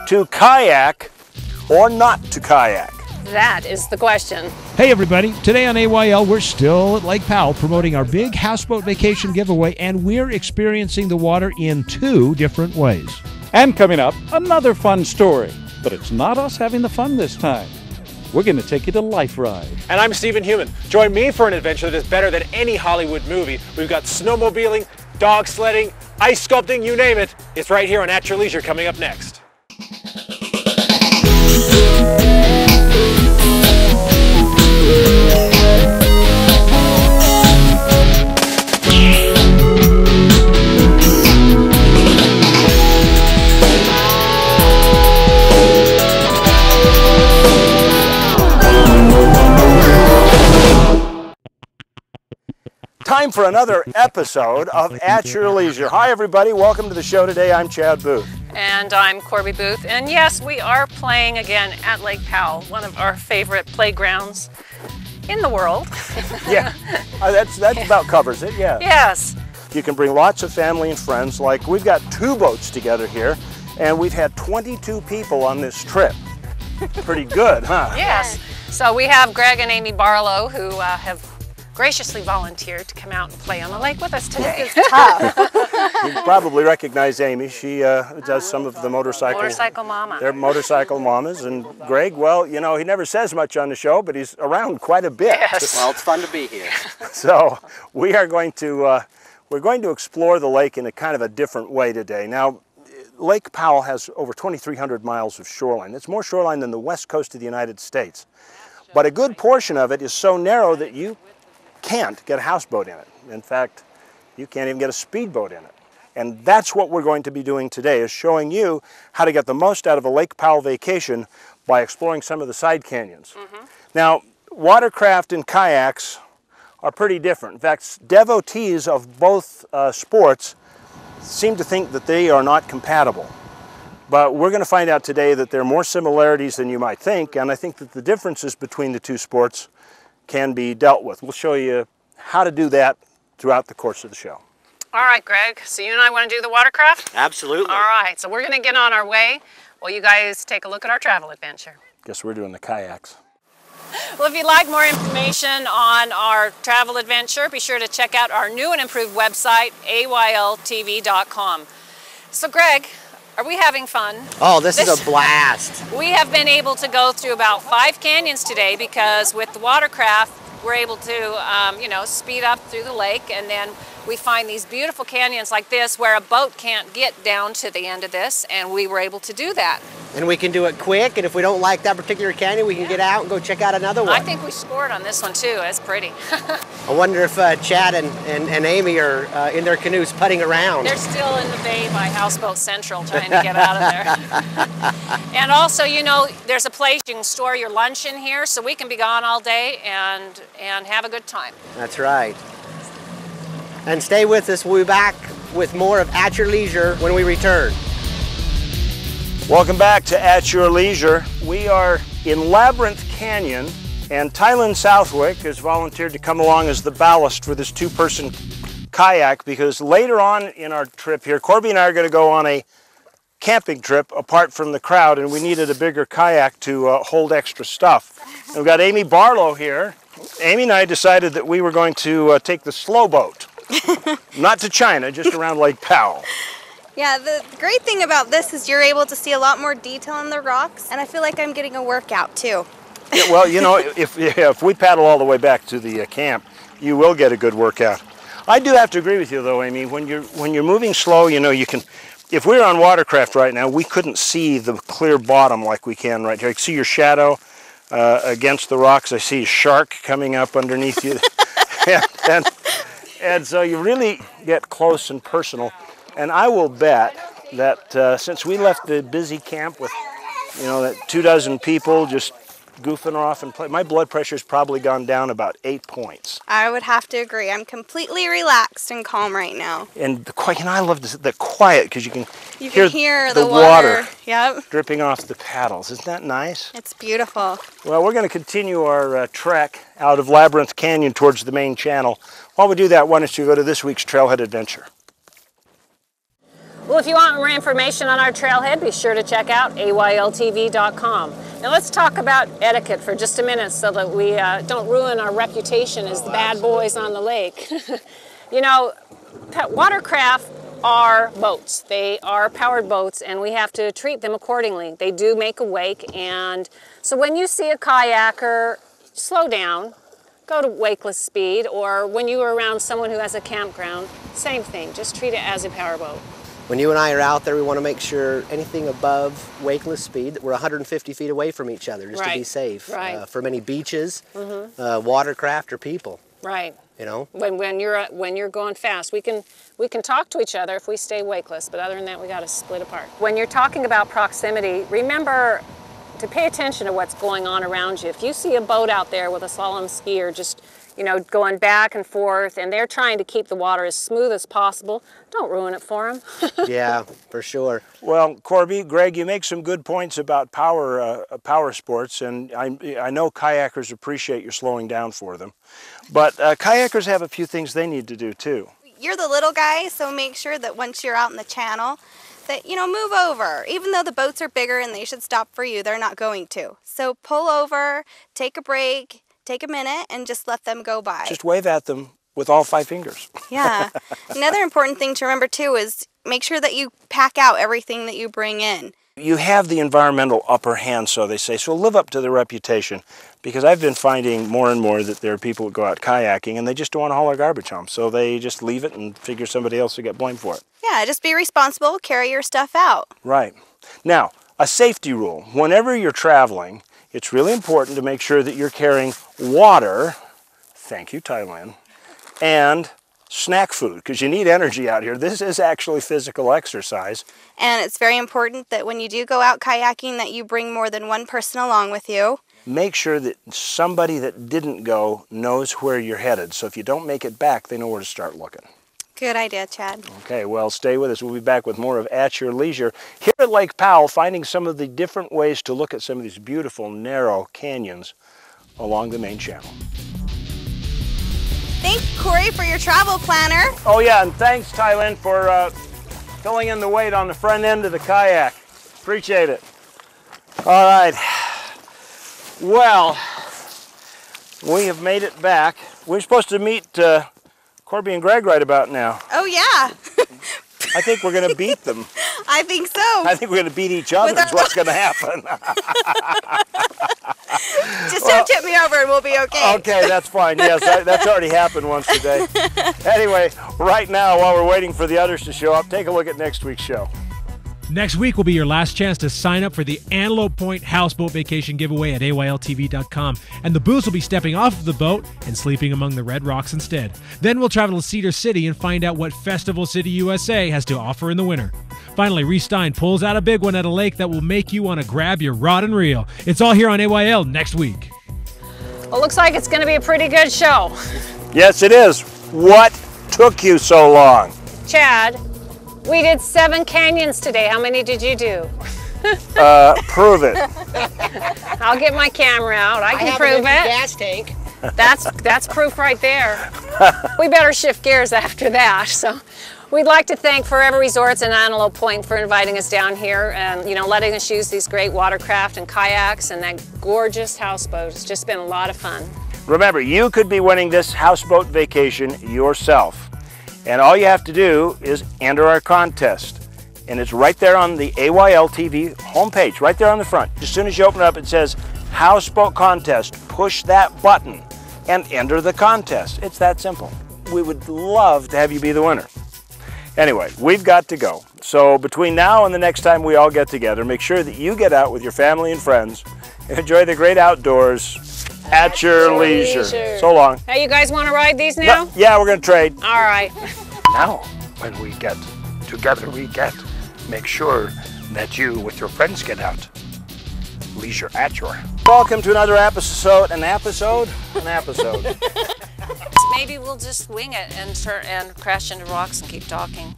To kayak or not to kayak? That is the question. Hey everybody, today on AYL we're still at Lake Powell promoting our big houseboat vacation giveaway, and we're experiencing the water in two different ways. And coming up, another fun story. But it's not us having the fun this time. We're going to take you to Life Ride. And I'm Stephen Human. Join me for an adventure that is better than any Hollywood movie. We've got snowmobiling, dog sledding, ice sculpting, you name it. It's right here on At Your Leisure coming up next. Time for another episode of At Your Leisure. Hi everybody, welcome to the show today. I'm Chad Booth. And I'm Corby Booth. And yes, we are playing again at Lake Powell, one of our favorite playgrounds in the world. Yeah, that's about covers it, yeah. Yes. You can bring lots of family and friends. Like we've got 2 boats together here, and we've had 22 people on this trip. Pretty good, huh? Yes. So we have Greg and Amy Barlow who have graciously volunteered to come out and play on the lake with us today. You probably recognize Amy. She does some of the motorcycle mama. They're motorcycle mamas. And Greg, well, you know, he never says much on the show, but he's around quite a bit. Yes. Well, it's fun to be here. So we are going to explore the lake in a kind of a different way today. Now, Lake Powell has over 2,300 miles of shoreline. It's more shoreline than the west coast of the United States. But a good portion of it is so narrow that you can't get a houseboat in it. In fact, you can't even get a speedboat in it. And that's what we're going to be doing today, is showing you how to get the most out of a Lake Powell vacation by exploring some of the side canyons. Now, watercraft and kayaks are pretty different. In fact, devotees of both sports seem to think that they are not compatible. But we're going to find out today that there are more similarities than you might think, and I think that the differences between the two sports can be dealt with. We'll show you how to do that throughout the course of the show. All right, Greg, so you and I want to do the watercraft? Absolutely. All right, so we're going to get on our way while you guys take a look at our travel adventure. Guess we're doing the kayaks. Well, if you'd like more information on our travel adventure, be sure to check out our new and improved website, ayltv.com. So Greg, are we having fun? Oh, this is a blast. We have been able to go through about 5 canyons today because with the watercraft, we're able to, you know, speed up through the lake, and then we find these beautiful canyons like this where a boat can't get down to the end of this, and we were able to do that. And we can do it quick, and if we don't like that particular canyon, we can get out and go check out another one. I think we scored on this one too. It's pretty. I wonder if Chad and Amy are in their canoes putting around. They're still in the bay by Houseboat Central trying to get out of there. And also, you know, there's a place you can store your lunch in here, so we can be gone all day and have a good time. That's right. And stay with us. We'll be back with more of At Your Leisure when we return. Welcome back to At Your Leisure. We are in Labyrinth Canyon, and Tylen Southwick has volunteered to come along as the ballast for this 2-person kayak, because later on in our trip here, Corby and I are going to go on a camping trip apart from the crowd, and we needed a bigger kayak to hold extra stuff. And we've got Amy Barlow here. Amy and I decided that we were going to take the slow boat. Not to China, just around Lake Powell. Yeah, the great thing about this is you're able to see a lot more detail in the rocks, and I feel like I'm getting a workout too. Yeah, well, you know, if we paddle all the way back to the camp, you will get a good workout. I do have to agree with you though, Amy. When you're moving slow, you know, you can. If we were on watercraft right now, we couldn't see the clear bottom like we can right here. I can see your shadow against the rocks. I see a shark coming up underneath you. and so you really get close and personal. And I will bet that since we left the busy camp with, you know, that 24 people just goofing off and play, my blood pressure's probably gone down about 8 points. I would have to agree. I'm completely relaxed and calm right now. And the quiet, you know, I love the quiet because you can hear the water Yep. dripping off the paddles. Isn't that nice? It's beautiful. Well, we're going to continue our trek out of Labyrinth Canyon towards the main channel. While we do that, why don't you go to this week's Trailhead Adventure? Well, if you want more information on our trailhead, be sure to check out AYLTV.com. Now let's talk about etiquette for just a minute so that we don't ruin our reputation as the bad boys on the lake. You know, watercraft are boats. They are powered boats, and we have to treat them accordingly. They do make a wake, and so when you see a kayaker, slow down, go to wakeless speed, or when you are around someone who has a campground, same thing, just treat it as a powerboat. When you and I are out there, we want to make sure anything above wakeless speed, that we're 150 feet away from each other just to be safe. Right. For many beaches, watercraft, or people. Right. You know, when you're going fast, we can talk to each other if we stay wakeless, but other than that, we got to split apart. When you're talking about proximity, remember to pay attention to what's going on around you. If you see a boat out there with a slalom skier just, you know, going back and forth, and they're trying to keep the water as smooth as possible, don't ruin it for them. Yeah, for sure. Well, Corby, Greg, you make some good points about power sports, and I know kayakers appreciate your slowing down for them. But kayakers have a few things they need to do too. You're the little guy, so make sure that once you're out in the channel, that, you know, move over. Even though the boats are bigger and they should stop for you, they're not going to. So pull over, take a break, take a minute, and just let them go by. Just wave at them with all 5 fingers. Yeah. Another important thing to remember too is make sure that you pack out everything that you bring in. You have the environmental upper hand, so they say, so live up to the reputation. Because I've been finding more and more that there are people who go out kayaking and they just don't want to haul their garbage home. So they just leave it and figure somebody else will get blamed for it. Yeah, just be responsible, carry your stuff out. Right. Now, a safety rule. Whenever you're traveling, it's really important to make sure that you're carrying water, thank you, Thailand, and snack food, because you need energy out here. This is actually physical exercise. And it's very important that when you do go out kayaking that you bring more than one person along with you. Make sure that somebody that didn't go knows where you're headed. So if you don't make it back, they know where to start looking. Good idea, Chad. Okay, well, stay with us. We'll be back with more of At Your Leisure here at Lake Powell, finding some of the different ways to look at some of these beautiful, narrow canyons along the main channel. Thanks, Corey, for your travel planner. Oh, yeah, and thanks, Thailand, for filling in the weight on the front end of the kayak. Appreciate it. All right. Well, we have made it back. We're supposed to meet Corby and Greg right about now. Oh, yeah. I think we're going to beat them. I think so. I think we're going to beat each other is what's going to happen. Just don't tip me over and we'll be okay. Okay, that's fine. Yes, that's already happened once today. Anyway, right now, while we're waiting for the others to show up, take a look at next week's show. Next week will be your last chance to sign up for the Antelope Point Houseboat Vacation Giveaway at AYLTV.com, and the booze will be stepping off of the boat and sleeping among the red rocks instead. Then we'll travel to Cedar City and find out what Festival City, USA has to offer in the winter. Finally, Reese Stein pulls out a big one at a lake that will make you want to grab your rod and reel. It's all here on AYL next week. Well, looks like it's going to be a pretty good show. Yes, it is. What took you so long? Chad, we did 7 canyons today. How many did you do? Prove it. I'll get my camera out. I can prove it. Gas tank. That's proof right there. We better shift gears after that. So we'd like to thank Forever Resorts and Antelope Point for inviting us down here and, you know, letting us use these great watercraft and kayaks and that gorgeous houseboat. It's just been a lot of fun. Remember, you could be winning this houseboat vacation yourself. And all you have to do is enter our contest. And it's right there on the AYL TV homepage, right there on the front. As soon as you open it up, it says Houseboat Contest. Push that button and enter the contest. It's that simple. We would love to have you be the winner. Anyway, we've got to go. So between now and the next time we all get together, make sure that you get out with your family and friends and enjoy the great outdoors at your leisure. So long. Hey, you guys want to ride these now? Yeah, we're going to trade. All right. Now, when we get together, make sure that you with your friends get out. Leisure at your. Welcome to another episode. Maybe we'll just wing it and crash into rocks and keep talking.